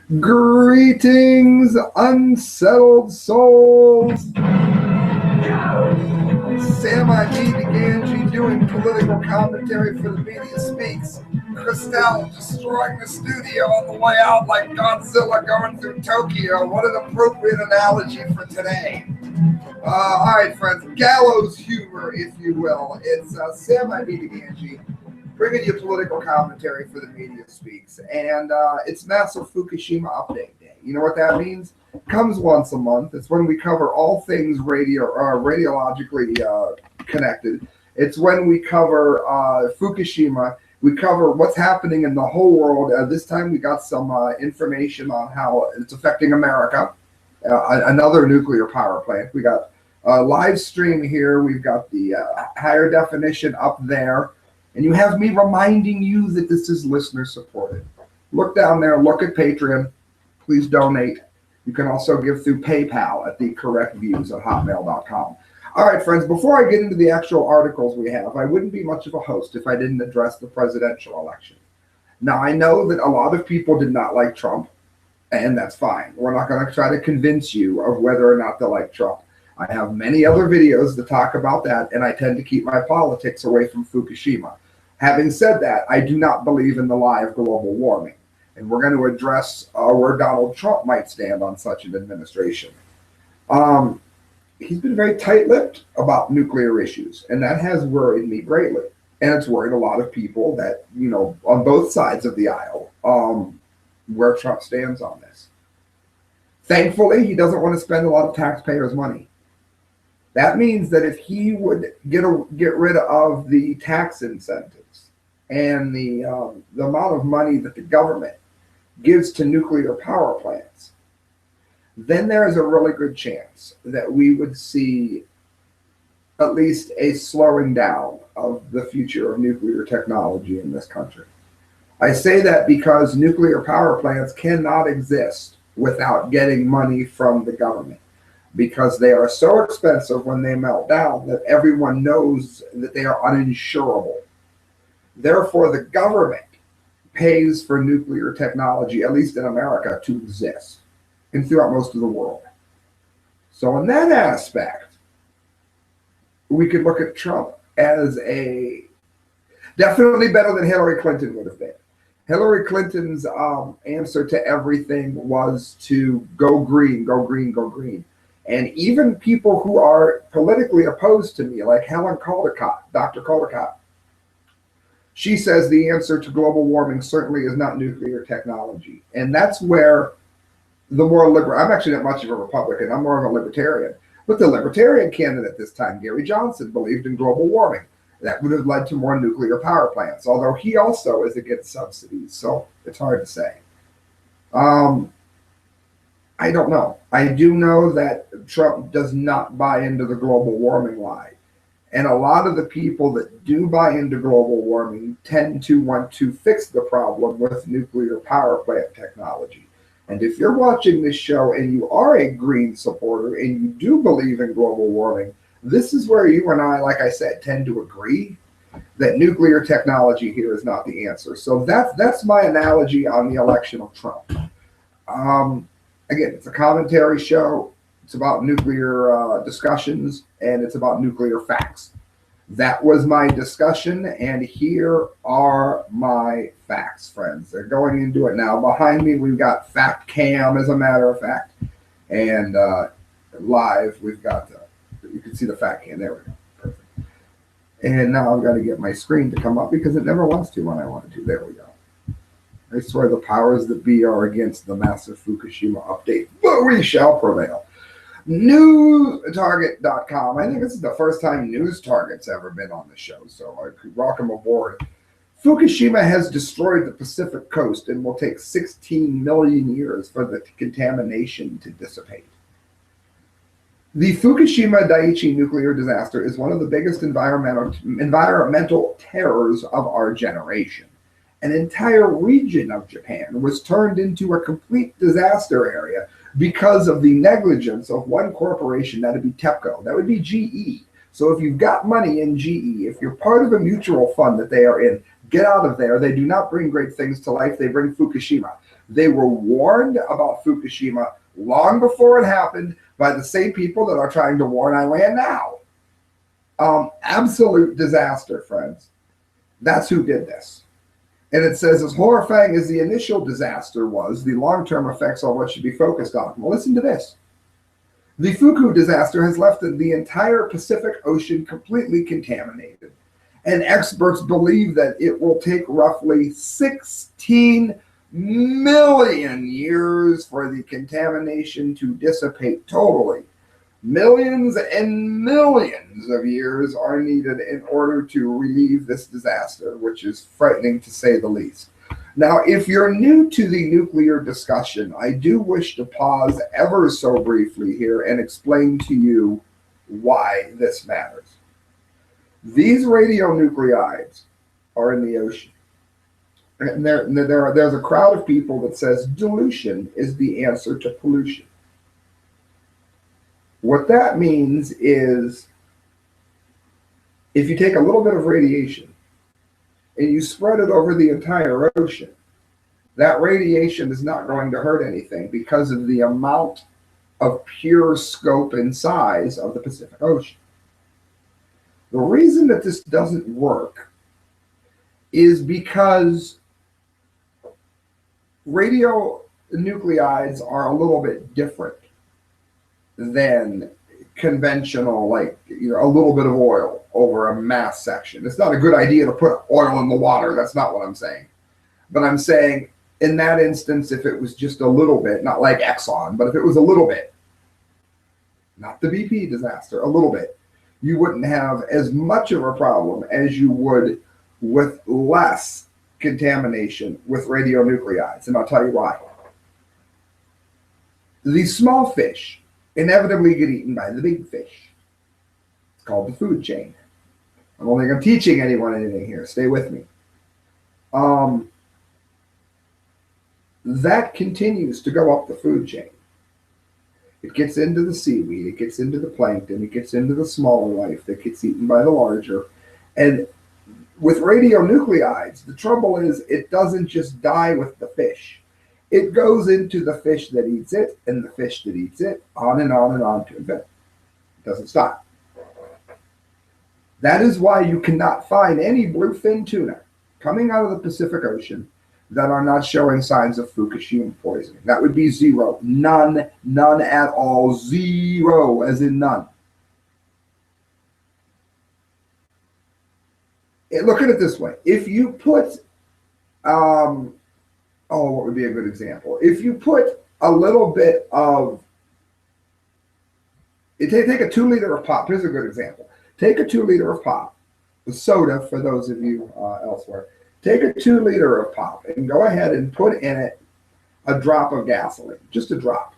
Greetings, unsettled souls. Semi-D Gangi doing political commentary for the media speaks. Christelle destroying the studio on the way out like Godzilla going through Tokyo. What an appropriate analogy for today. All right, friends, gallows humor, if you will. It's Semi-D Gangi bringing you political commentary for the media speaks. And it's Massive Fukushima Update Day. You know what that means? Comes once a month. It's when we cover all things radiologically connected. It's when we cover Fukushima. We cover what's happening in the whole world. This time we got some information on how it's affecting America, another nuclear power plant. We got a live stream here. We've got the higher definition up there. And you have me reminding you that this is listener supported. Look down there, look at Patreon. Please donate. You can also give through PayPal at thecorrectviews@hotmail.com. All right, friends, before I get into the actual articles we have, I wouldn't be much of a host if I didn't address the presidential election. Now, I know that a lot of people did not like Trump, and that's fine. We're not going to try to convince you of whether or not they like Trump. I have many other videos to talk about that, and I tend to keep my politics away from Fukushima. Having said that, I do not believe in the lie of global warming, and we're going to address where Donald Trump might stand on such an administration. He's been very tight-lipped about nuclear issues, and that has worried me greatly. And it's worried a lot of people that, you know, on both sides of the aisle, where Trump stands on this. Thankfully, he doesn't want to spend a lot of taxpayers' money. That means that if he would get rid of the tax incentives and the amount of money that the government gives to nuclear power plants, then there is a really good chance that we would see at least a slowing down of the future of nuclear technology in this country. I say that because nuclear power plants cannot exist without getting money from the government, because they are so expensive when they melt down that everyone knows that they are uninsurable. Therefore, the government pays for nuclear technology, at least in America, to exist and throughout most of the world. So in that aspect, we could look at Trump as a definitely better than Hillary Clinton would have been. Hillary Clinton's answer to everything was to go green, go green, go green. And even people who are politically opposed to me, like Helen Caldicott, Dr. Caldicott, she says the answer to global warming certainly is not nuclear technology. And that's where the more liberal, I'm actually not much of a Republican, I'm more of a libertarian. But the libertarian candidate this time, Gary Johnson, believed in global warming. That would have led to more nuclear power plants, although he also is against subsidies, so it's hard to say. I don't know. I do know that Trump does not buy into the global warming lie. And a lot of the people that do buy into global warming tend to want to fix the problem with nuclear power plant technology. And if you're watching this show and you are a green supporter and you do believe in global warming, this is where you and I, like I said, tend to agree that nuclear technology here is not the answer. So that's my analogy on the election of Trump. Again, it's a commentary show. It's about nuclear discussions, and it's about nuclear facts. That was my discussion, and here are my facts, friends. They're going into it now. Behind me, we've got Fact Cam, as a matter of fact, and live, we've got, you can see the Fact Cam. There we go. Perfect. And now I've got to get my screen to come up because it never wants to when I want it to. There we go. I swear the powers that be are against the massive Fukushima update, but we shall prevail. NewsTarget.com. I think this is the first time News Target's ever been on the show, so I could rock them aboard. Fukushima has destroyed the Pacific coast and will take 16 million years for the contamination to dissipate. The Fukushima Daiichi nuclear disaster is one of the biggest environmental terrors of our generation. An entire region of Japan was turned into a complete disaster area because of the negligence of one corporation. That'd be TEPCO. That would be GE. So if you've got money in GE, if you're part of a mutual fund that they are in, Get out of there. They do not bring great things to life. They bring Fukushima. They were warned about Fukushima long before it happened by the same people that are trying to warn Iran now. Absolute disaster, friends. That's who did this. And it says, as horrifying as the initial disaster was, the long-term effects are what should be focused on. Well, listen to this. The Fuku disaster has left the entire Pacific Ocean completely contaminated. And experts believe that it will take roughly 16 million years for the contamination to dissipate totally. Millions and millions of years are needed in order to relieve this disaster, which is frightening to say the least. Now, if you're new to the nuclear discussion, I do wish to pause ever so briefly here and explain to you why this matters. These radionuclides are in the ocean. And there's a crowd of people that says dilution is the answer to pollution. What that means is if you take a little bit of radiation and you spread it over the entire ocean, that radiation is not going to hurt anything because of the amount of pure scope and size of the Pacific Ocean. The reason that this doesn't work is because radionuclides are a little bit different than conventional, like, you know, a little bit of oil over a mass section. It's not a good idea to put oil in the water. That's not what I'm saying. But I'm saying in that instance, if it was just a little bit, not like Exxon, but if it was a little bit, not the BP disaster, a little bit, you wouldn't have as much of a problem as you would with less contamination with radionuclides. And I'll tell you why. These small fish inevitably get eaten by the big fish. It's called the food chain. I don't think I'm teaching anyone anything here. Stay with me. That continues to go up the food chain. It gets into the seaweed, it gets into the plankton, it gets into the smaller life that gets eaten by the larger. And with radionuclides, the trouble is it doesn't just die with the fish. It goes into the fish that eats it, and the fish that eats it, on and on and on to infinity. It doesn't stop. That is why you cannot find any bluefin tuna coming out of the Pacific Ocean that are not showing signs of Fukushima poisoning. That would be zero. None, none at all. Zero, as in none. Look at it this way. If you put, what would be a good example? If you put a little bit of, take a 2 liter of pop. Here's a good example. Take a 2 liter of pop, the soda for those of you elsewhere. Take a 2 liter of pop and go ahead and put in it a drop of gasoline, just a drop.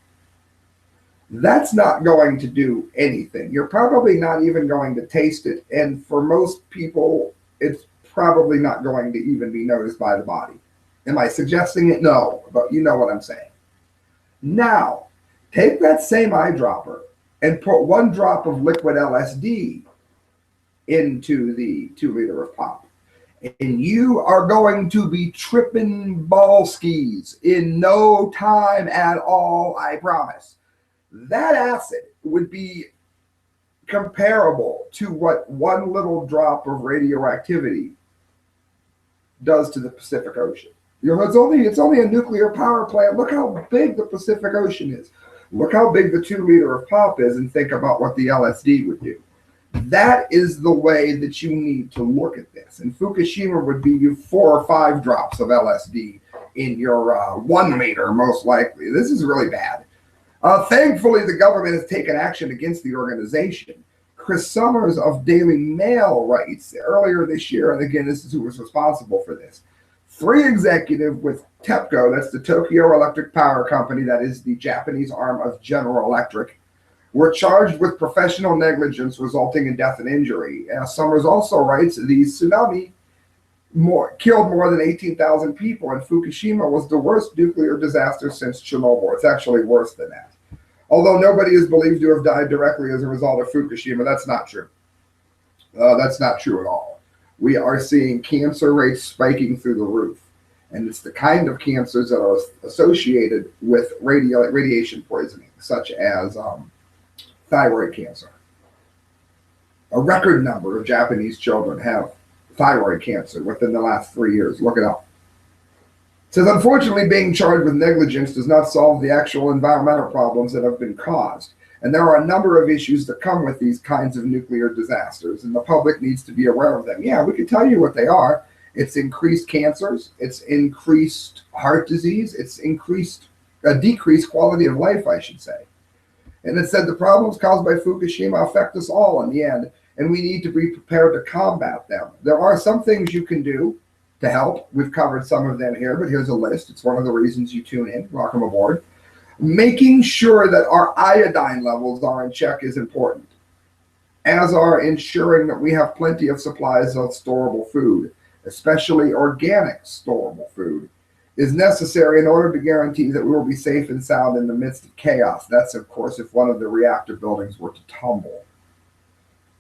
That's not going to do anything. You're probably not even going to taste it. And for most people, it's probably not going to even be noticed by the body. Am I suggesting it? No, but you know what I'm saying. Now, take that same eyedropper and put 1 drop of liquid LSD into the 2 liter of pop. And you are going to be tripping ball skis in no time at all, I promise. That acid would be comparable to what 1 little drop of radioactivity does to the Pacific Ocean. You know, it's only a nuclear power plant. Look how big the Pacific Ocean is. Look how big the 2 liter of pop is, and think about what the LSD would do. That is the way that you need to look at this. And Fukushima would be 4 or 5 drops of LSD in your 1 liter, most likely. This is really bad. Thankfully, the government has taken action against the organization. Chris Summers of Daily Mail writes earlier this year, and again, this is who was responsible for this. 3 executives with TEPCO, that's the Tokyo Electric Power Company, that is the Japanese arm of General Electric, were charged with professional negligence resulting in death and injury. Summers also writes the tsunami killed more than 18,000 people, and Fukushima was the worst nuclear disaster since Chernobyl. It's actually worse than that. Although nobody is believed to have died directly as a result of Fukushima, that's not true. That's not true at all. We are seeing cancer rates spiking through the roof. And it's the kind of cancers that are associated with radiation poisoning, such as thyroid cancer. A record number of Japanese children have thyroid cancer within the last 3 years. Look it up. It says, unfortunately, being charged with negligence does not solve the actual environmental problems that have been caused. And there are a number of issues that come with these kinds of nuclear disasters, and the public needs to be aware of them. Yeah, we can tell you what they are. It's increased cancers, it's increased heart disease, it's decreased quality of life, I should say. And it said the problems caused by Fukushima affect us all in the end, and we need to be prepared to combat them. There are some things you can do to help. We've covered some of them here, but here's a list. It's one of the reasons you tune in. Welcome aboard. Making sure that our iodine levels are in check is important, as are ensuring that we have plenty of supplies of storable food, especially organic storable food, is necessary in order to guarantee that we will be safe and sound in the midst of chaos. That's, of course, if one of the reactor buildings were to tumble.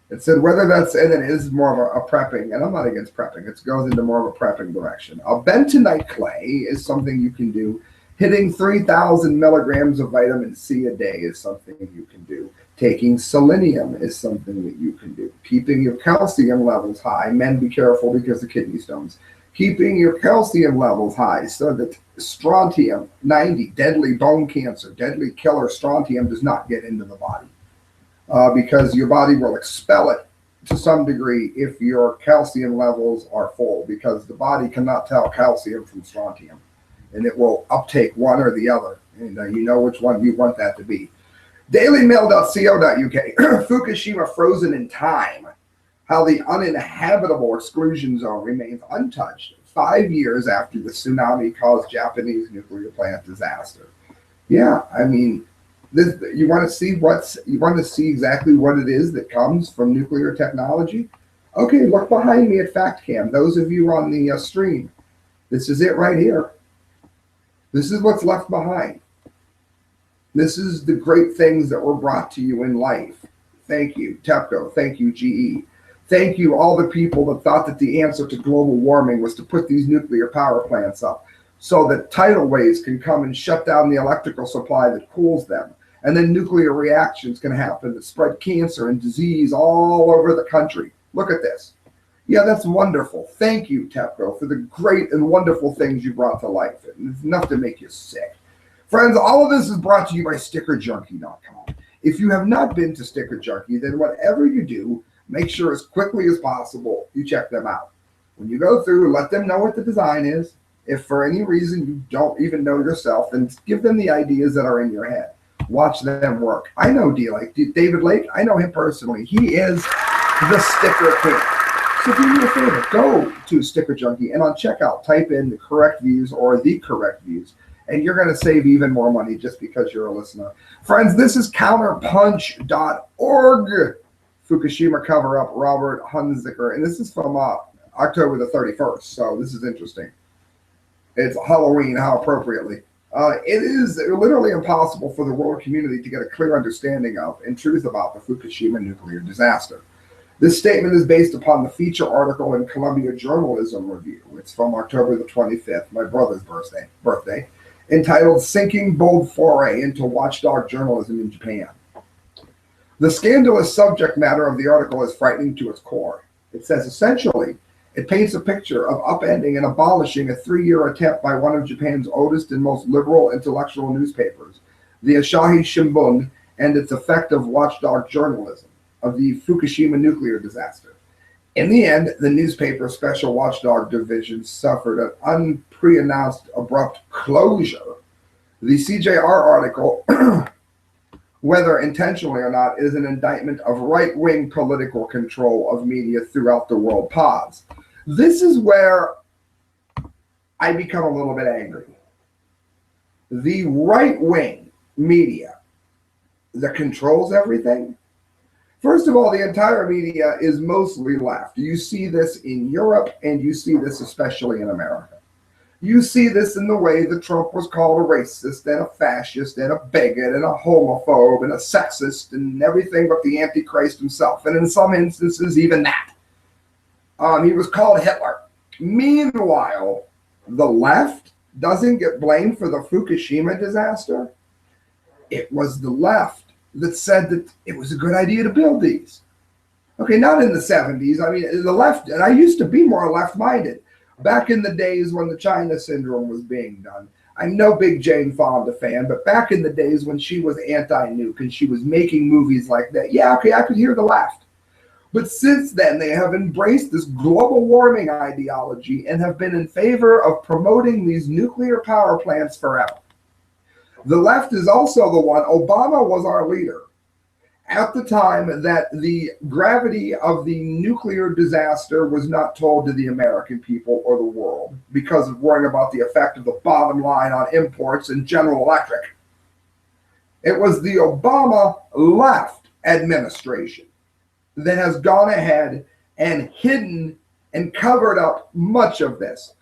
It said whether that's, and it is more of a prepping, and I'm not against prepping, it goes into more of a prepping direction. A bentonite clay is something you can do. Hitting 3,000 milligrams of vitamin C a day is something you can do. Taking selenium is something that you can do. Keeping your calcium levels high. Men, be careful because of kidney stones. Keeping your calcium levels high so that strontium 90, deadly bone cancer, deadly killer strontium does not get into the body. Because your body will expel it to some degree if your calcium levels are full, because the body cannot tell calcium from strontium. And it will uptake one or the other. And you know which one you want that to be. dailymail.co.uk, Fukushima frozen in time. How the uninhabitable exclusion zone remains untouched 5 years after the tsunami caused Japanese nuclear plant disaster. Yeah, I mean, you want to see exactly what it is that comes from nuclear technology? Okay, look behind me at FactCam. Those of you on the stream, this is it right here. This is what's left behind. This is the great things that were brought to you in life. Thank you, TEPCO. Thank you, GE. Thank you, all the people that thought that the answer to global warming was to put these nuclear power plants up so that tidal waves can come and shut down the electrical supply that cools them. And then nuclear reactions can happen that spread cancer and disease all over the country. Look at this. Yeah, that's wonderful. Thank you, TEPCO, for the great and wonderful things you brought to life. It's enough to make you sick. Friends, all of this is brought to you by StickerJunkie.com. If you have not been to Sticker Junkie, then whatever you do, make sure as quickly as possible you check them out. When you go through, let them know what the design is. If for any reason you don't even know yourself, then give them the ideas that are in your head. Watch them work. I know David Lake. I know him personally. He is the sticker king. So do me a favor, go to Sticker Junkie and on checkout, type in the correct views or the correct views, and you're going to save even more money just because you're a listener. Friends, this is CounterPunch.org. Fukushima cover-up, Robert Hunziker, and this is from October the 31st, so this is interesting. It's Halloween, how appropriately. It is literally impossible for the world community to get a clear understanding of and truth about the Fukushima nuclear disaster. This statement is based upon the feature article in Columbia Journalism Review. It's from October the 25th, my brother's birthday, entitled Sinking Bold Foray into Watchdog Journalism in Japan. The scandalous subject matter of the article is frightening to its core. It says essentially, it paints a picture of upending and abolishing a 3-year attempt by one of Japan's oldest and most liberal intellectual newspapers, the Asahi Shimbun, and its effective watchdog journalism of the Fukushima nuclear disaster. In the end, the newspaper's special watchdog division suffered an unpre-announced abrupt closure. The CJR article, whether intentionally or not, is an indictment of right-wing political control of media throughout the world. Pause. This is where I become a little bit angry. The right-wing media that controls everything. First of all, the entire media is mostly left. You see this in Europe, and you see this especially in America. You see this in the way that Trump was called a racist and a fascist and a bigot and a homophobe and a sexist and everything but the Antichrist himself, and in some instances, even that. He was called Hitler. Meanwhile, the left doesn't get blamed for the Fukushima disaster. It was the left that said that it was a good idea to build these. Okay, not in the 70s. I mean, the left, and I used to be more left-minded back in the days when the China syndrome was being done. I'm no big Jane Fonda fan, but back in the days when she was anti-nuke and she was making movies like that, yeah, okay, I could hear the left. But since then, they have embraced this global warming ideology and have been in favor of promoting these nuclear power plants forever. The left is also the one, Obama was our leader at the time that the gravity of the nuclear disaster was not told to the American people or the world because of worrying about the effect of the bottom line on imports and General Electric. It was the Obama left administration that has gone ahead and hidden and covered up much of this.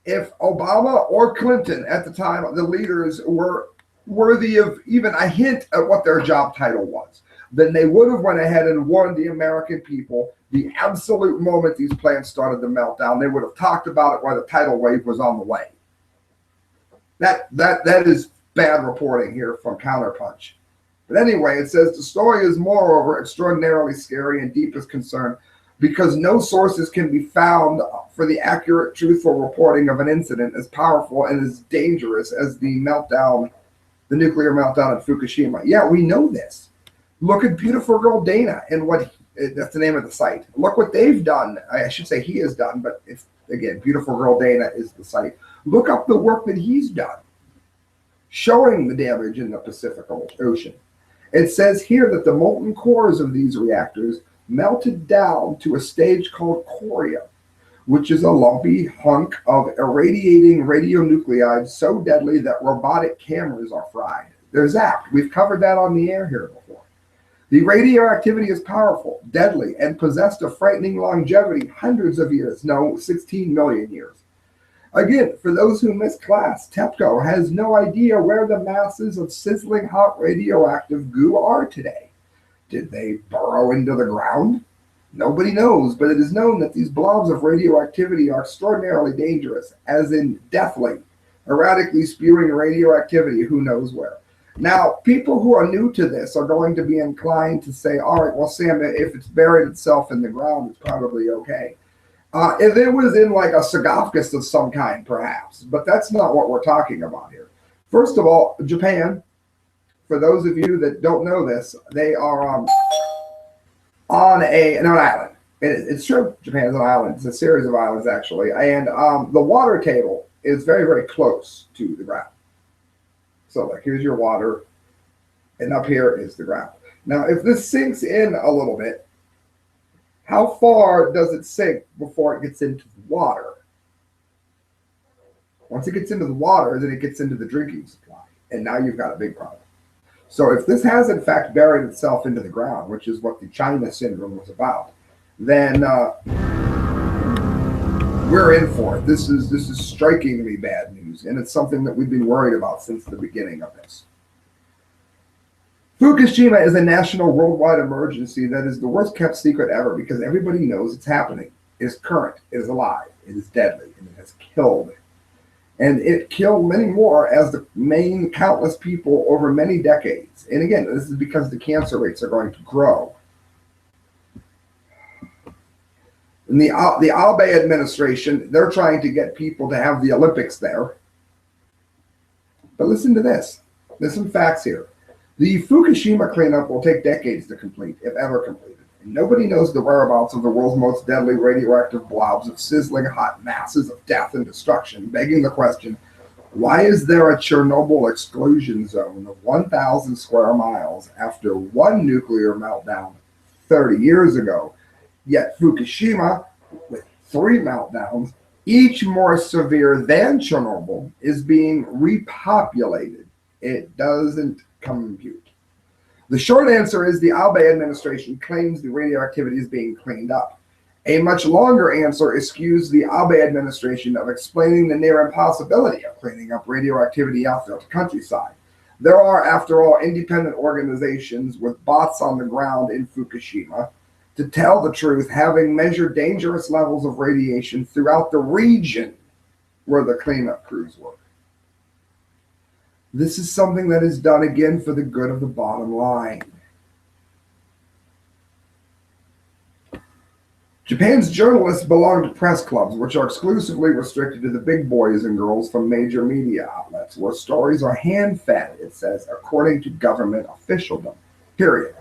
If Obama or Clinton at the time, the leaders, were worthy of even a hint at what their job title was, then they would have went ahead and warned the American people the absolute moment these plants started to melt down. They would have talked about it while the tidal wave was on the way. That is bad reporting here from CounterPunch. But anyway, it says the story is moreover extraordinarily scary and deepest concern because no sources can be found for the accurate, truthful reporting of an incident as powerful and as dangerous as the meltdown, the nuclear meltdown at Fukushima. Yeah, we know this. Look at Beautiful Girl Dana and that's the name of the site. Look what they've done. I should say he has done, but it's, again, Beautiful Girl Dana is the site. Look up the work that he's done, showing the damage in the Pacific Ocean. It says here that the molten cores of these reactors melted down to a stage called choria, which is a lumpy hunk of irradiating radionuclides so deadly that robotic cameras are fried. They're zapped. We've covered that on the air here before. The radioactivity is powerful, deadly, and possessed a frightening longevity, hundreds of years, no, 16 million years. Again, for those who missed class, TEPCO has no idea where the masses of sizzling hot radioactive goo are today. Did they burrow into the ground? Nobody knows, but it is known that these blobs of radioactivity are extraordinarily dangerous, as in deathly, erratically spewing radioactivity who knows where. Now, people who are new to this are going to be inclined to say, all right, well, Sam, if it's buried itself in the ground, it's probably okay. If it was in like a sarcophagus of some kind, perhaps, but that's not what we're talking about here. First of all, Japan, for those of you that don't know this, they are on an island. It's true, Japan is an island. It's a series of islands, actually, and the water table is very, very close to the ground. So, like, here's your water, and up here is the ground. Now, if this sinks in a little bit, how far does it sink before it gets into the water? Once it gets into the water, then it gets into the drinking supply. And now you've got a big problem. So if this has, in fact, buried itself into the ground, which is what the China syndrome was about, then we're in for it. This is strikingly bad news. And it's something that we've been worried about since the beginning of this. Fukushima is a national worldwide emergency that is the worst kept secret ever because everybody knows it's happening. It is current, it is alive, it is deadly, and it has killed. And it killed many more as the main countless people over many decades. And again, this is because the cancer rates are going to grow. In the Abe administration, they're trying to get people to have the Olympics there. But listen to this. There's some facts here. The Fukushima cleanup will take decades to complete, if ever completed. And nobody knows the whereabouts of the world's most deadly radioactive blobs of sizzling hot masses of death and destruction, begging the question, why is there a Chernobyl exclusion zone of 1,000 square miles after one nuclear meltdown 30 years ago, yet Fukushima, with 3 meltdowns, each more severe than Chernobyl, is being repopulated? It doesn't compute. The short answer is the Abe administration claims the radioactivity is being cleaned up. A much longer answer excuse the Abe administration of explaining the near impossibility of cleaning up radioactivity out there to the countryside. There are, after all, independent organizations with bots on the ground in Fukushima to tell the truth, having measured dangerous levels of radiation throughout the region where the cleanup crews work. This is something that is done again for the good of the bottom line. Japan's journalists belong to press clubs, which are exclusively restricted to the big boys and girls from major media outlets, where stories are hand-fed, it says, according to government officialdom. Period.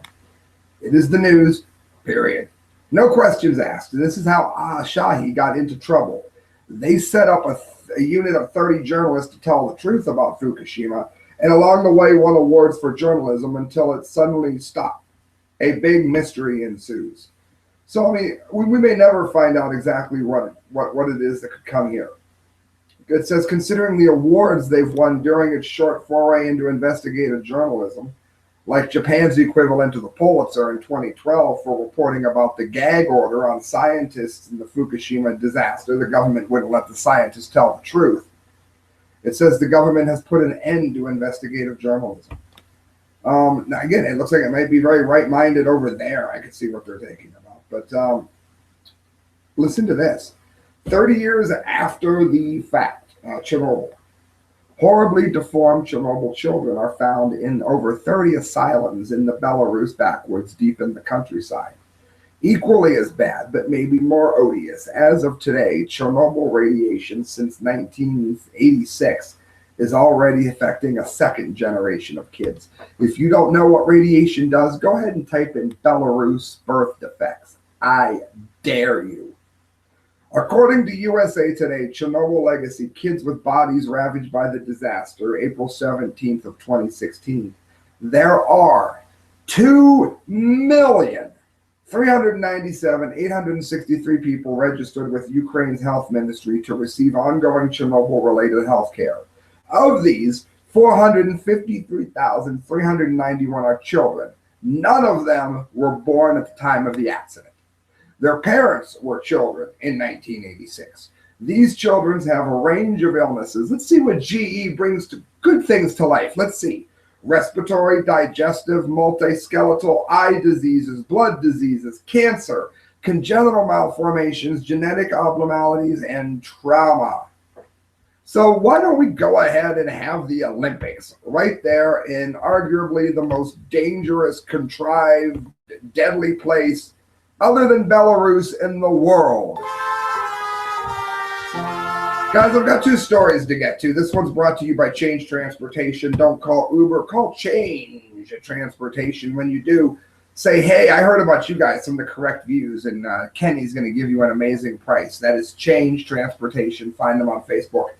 It is the news. Period. No questions asked. This is how Asahi got into trouble. They set up a unit of 30 journalists to tell the truth about Fukushima, and along the way won awards for journalism until it suddenly stopped. A big mystery ensues. So, I mean, we may never find out exactly what it is that could come here. It says, considering the awards they've won during its short foray into investigative journalism, like Japan's equivalent to the Pulitzer in 2012 for reporting about the gag order on scientists in the Fukushima disaster, the government wouldn't let the scientists tell the truth. It says the government has put an end to investigative journalism. Now, again, it looks like it might be very right-minded over there. I can see what they're thinking about. But listen to this. 30 years after the fact, Chernobyl. Horribly deformed Chernobyl children are found in over 30 asylums in the Belarus backwoods deep in the countryside. Equally as bad, but maybe more odious. As of today, Chernobyl radiation since 1986 is already affecting a second generation of kids. If you don't know what radiation does, go ahead and type in Belarus birth defects. I dare you. According to USA Today, Chernobyl legacy, kids with bodies ravaged by the disaster, April 17th of 2016. There are 2,397,863 people registered with Ukraine's health ministry to receive ongoing Chernobyl-related health care. Of these, 453,391 are children. None of them were born at the time of the accident. Their parents were children in 1986. These children have a range of illnesses. Let's see what GE brings to good things to life. Let's see. Respiratory, digestive, multiskeletal, eye diseases, blood diseases, cancer, congenital malformations, genetic abnormalities, and trauma. So why don't we go ahead and have the Olympics right there in arguably the most dangerous, contrived, deadly place other than Belarus in the world. Guys, I've got two stories to get to. This one's brought to you by Change Transportation. Don't call Uber, call Change Transportation. When you do, say, hey, I heard about you guys, some of the correct views, and Kenny's going to give you an amazing price. That is Change Transportation. Find them on Facebook.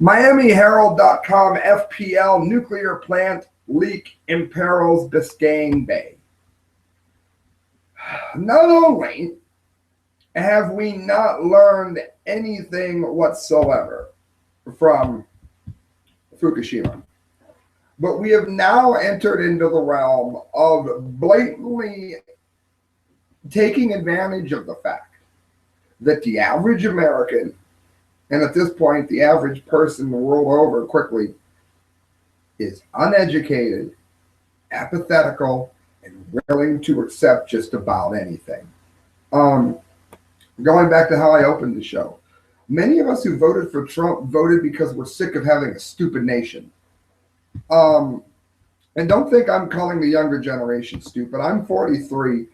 MiamiHerald.com, FPL, nuclear plant leak imperils Biscayne Bay. Not only have we not learned anything whatsoever from Fukushima, but we have now entered into the realm of blatantly taking advantage of the fact that the average American, and at this point the average person the world over quickly, is uneducated, apathetical, and willing to accept just about anything. Going back to how I opened the show, many of us who voted for Trump voted because we're sick of having a stupid nation. And don't think I'm calling the younger generation stupid. I'm 43,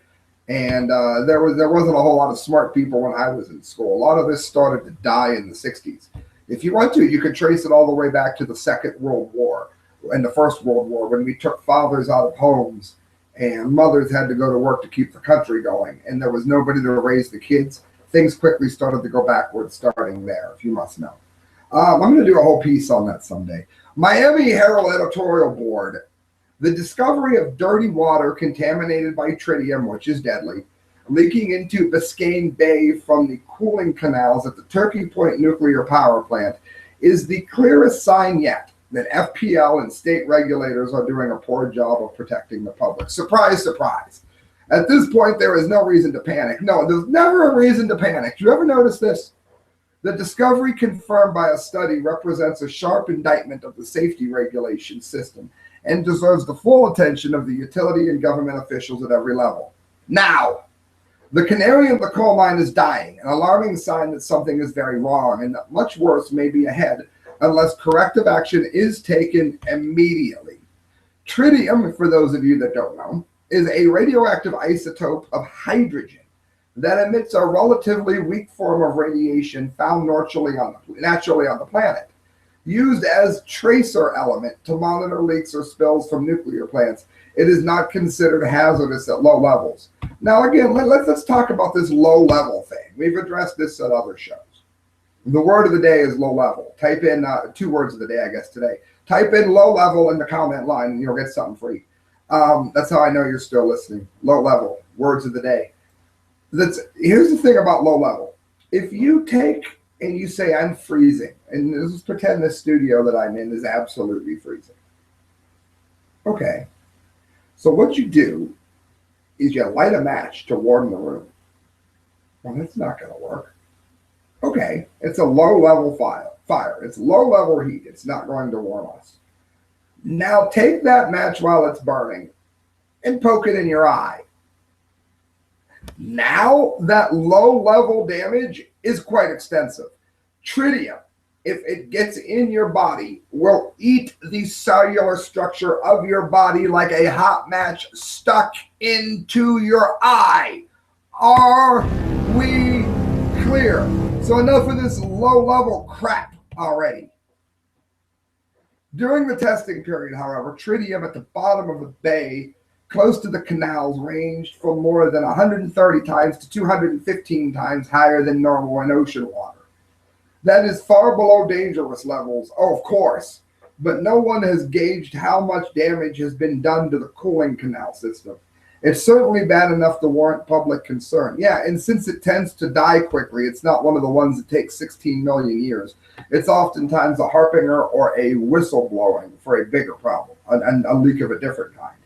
and there wasn't a whole lot of smart people when I was in school. A lot of this started to die in the 60s. If you want to, you could trace it all the way back to the Second World War and the First World War, when we took fathers out of homes and mothers had to go to work to keep the country going, and there was nobody to raise the kids. Things quickly started to go backwards starting there, if you must know. I'm going to do a whole piece on that someday. Miami Herald editorial board. The discovery of dirty water contaminated by tritium, which is deadly, leaking into Biscayne Bay from the cooling canals at the Turkey Point nuclear power plant is the clearest sign yet that FPL and state regulators are doing a poor job of protecting the public. Surprise, surprise. At this point, there is no reason to panic. No, there's never a reason to panic. Do you ever notice this? The discovery confirmed by a study represents a sharp indictment of the safety regulation system and deserves the full attention of the utility and government officials at every level. Now, The canary in the coal mine is dying, an alarming sign that something is very wrong and that much worse may be ahead unless corrective action is taken immediately. Tritium, for those of you that don't know, is a radioactive isotope of hydrogen that emits a relatively weak form of radiation found naturally on the planet. Used as tracer element to monitor leaks or spills from nuclear plants, it is not considered hazardous at low levels. Now again, let's talk about this low level thing. We've addressed this at other shows. The word of the day is low level. Type in 2 words of the day, I guess, today. Type in low level in the comment line and you'll get something free. That's how I know you're still listening. Low level, words of the day. Here's the thing about low level. If you take and you say, I'm freezing, and let's pretend this studio that I'm in is absolutely freezing. Okay. So what you do is you light a match to warm the room. Well, that's not going to work. Okay. It's a low level fire. It's low level heat. It's not going to warm us. Now take that match while it's burning and poke it in your eye. Now that low level damage is quite extensive. Tritium, if it gets in your body, will eat the cellular structure of your body like a hot match stuck into your eye. Are we clear? So enough of this low level crap already. During the testing period, however, tritium at the bottom of the bay close to the canals ranged from more than 130 times to 215 times higher than normal in ocean water. That is far below dangerous levels, of course, but no one has gauged how much damage has been done to the cooling canal system. It's certainly bad enough to warrant public concern. Yeah, and since it tends to die quickly, it's not one of the ones that takes 16 million years. It's oftentimes a harbinger or a whistleblowing for a bigger problem, a leak of a different kind.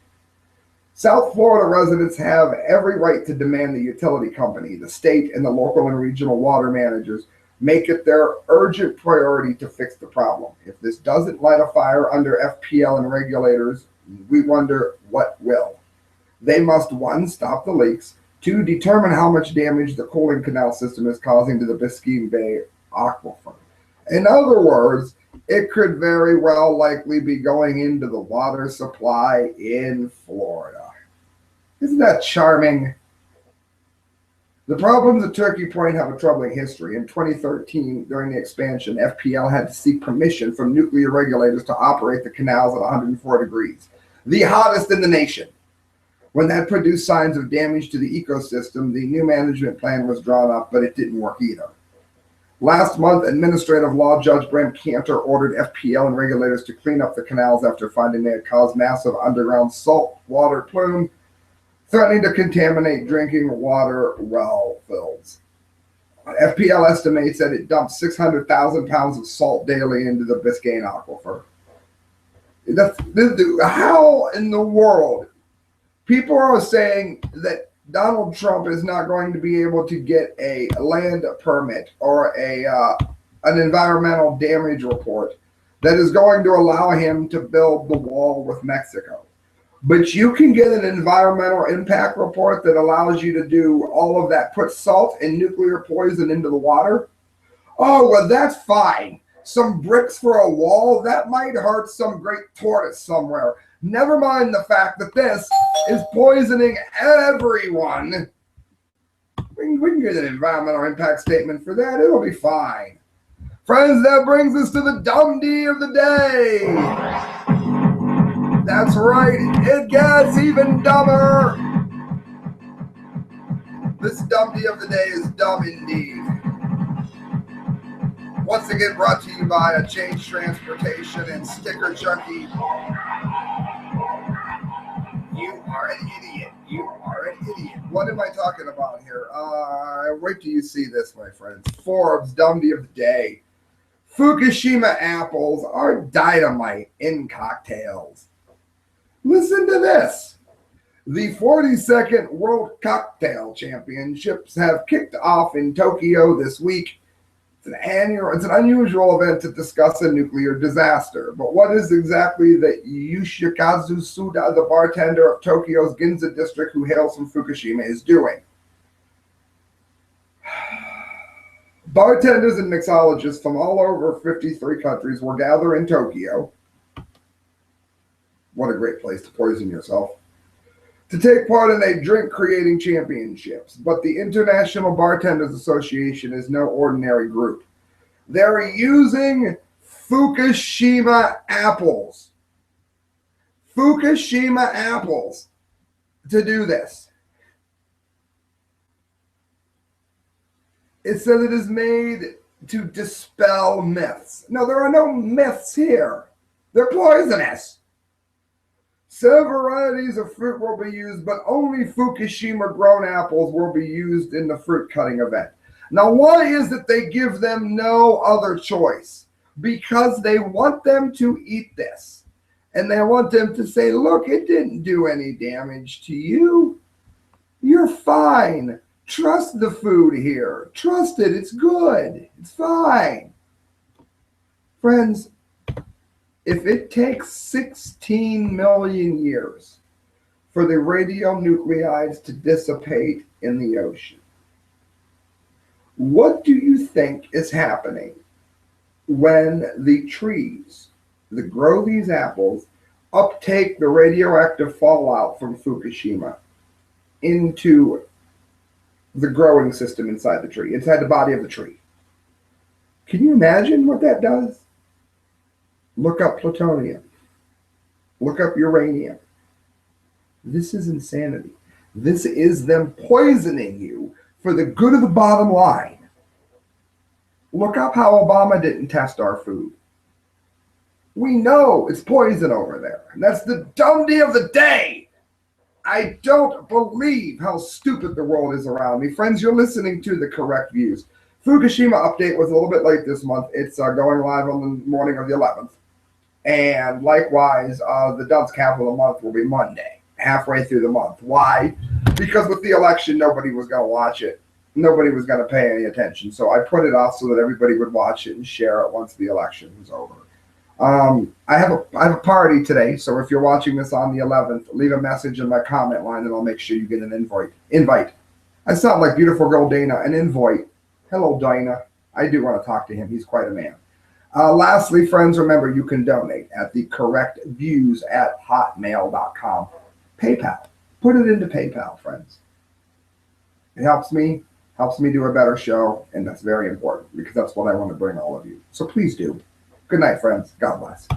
South Florida residents have every right to demand the utility company, the state, and the local and regional water managers make it their urgent priority to fix the problem. If this doesn't light a fire under FPL and regulators, we wonder what will. They must, 1, stop the leaks, 2, determine how much damage the cooling canal system is causing to the Biscayne Bay aquifer. In other words, it could very well likely be going into the water supply in Florida. Isn't that charming? The problems at Turkey Point have a troubling history. In 2013, during the expansion, FPL had to seek permission from nuclear regulators to operate the canals at 104 degrees, the hottest in the nation. When that produced signs of damage to the ecosystem, the new management plan was drawn up, but it didn't work either. Last month, Administrative Law Judge Brent Cantor ordered FPL and regulators to clean up the canals after finding they had caused massive underground salt water plume, threatening to contaminate drinking water well fills. FPL estimates that it dumps 600,000 pounds of salt daily into the Biscayne aquifer. How in the world? People are saying that Donald Trump is not going to be able to get a land permit or an environmental damage report that is going to allow him to build the wall with Mexico. But you can get an environmental impact report that allows you to do all of that, put salt and nuclear poison into the water. Oh, well, that's fine. Some bricks for a wall, that might hurt some great tortoise somewhere. Never mind the fact that this is poisoning everyone. We can get an environmental impact statement for that. It'll be fine. Friends, that brings us to the DUMDBEE of the day. That's right. It gets even dumber. This DUMDBEE of the day is dumb indeed. Once again brought to you by a Change Transportation and Sticker Junkie. You are an idiot. You are an idiot. What am I talking about here? Wait till you see this, my friends. Forbes DUMDBEE of the day. Fukushima apples are dynamite in cocktails. Listen to this. The 42nd World Cocktail Championships have kicked off in Tokyo this week. It's an unusual event to discuss a nuclear disaster. But what is exactly that Yoshikazu Suda, the bartender of Tokyo's Ginza district who hails from Fukushima, is doing? Bartenders and mixologists from all over 53 countries will gather in Tokyo. What a great place to poison yourself. To take part in a drink creating championships. But the International Bartenders Association is no ordinary group. They're using Fukushima apples. Fukushima apples to do this. It says it is made to dispel myths. No, there are no myths here. They're poisonous. Some varieties of fruit will be used, but only Fukushima grown apples will be used in the fruit cutting event. Now, why is it they give them no other choice? Because they want them to eat this. And they want them to say, look, it didn't do any damage to you. You're fine. Trust the food here. Trust it. It's good. It's fine. Friends, if it takes 16 million years for the radionuclides to dissipate in the ocean, what do you think is happening when the trees that grow these apples uptake the radioactive fallout from Fukushima into the growing system inside the tree, inside the body of the tree? Can you imagine what that does? Look up plutonium. Look up uranium. This is insanity. This is them poisoning you for the good of the bottom line. Look up how Obama didn't test our food. We know it's poison over there. And that's the DUMDBEE of the day. I don't believe how stupid the world is around me. Friends, you're listening to the correct views. Fukushima update was a little bit late this month. It's going live on the morning of the 11th. And likewise, the dunce cap of the month will be Monday, halfway through the month. Why? Because with the election, nobody was going to watch it. Nobody was going to pay any attention. So I put it off so that everybody would watch it and share it once the election was over. I have a party today, so if you're watching this on the 11th, leave a message in my comment line and I'll make sure you get an invite. I sound like beautiful girl Dana, an invite. Hello, Dana. I do want to talk to him. He's quite a man. Lastly, friends, remember you can donate at the correct views at hotmail.com. PayPal. Put it into PayPal, friends. It helps me do a better show, and that's very important because that's what I want to bring all of you. So please do. Good night, friends. God bless.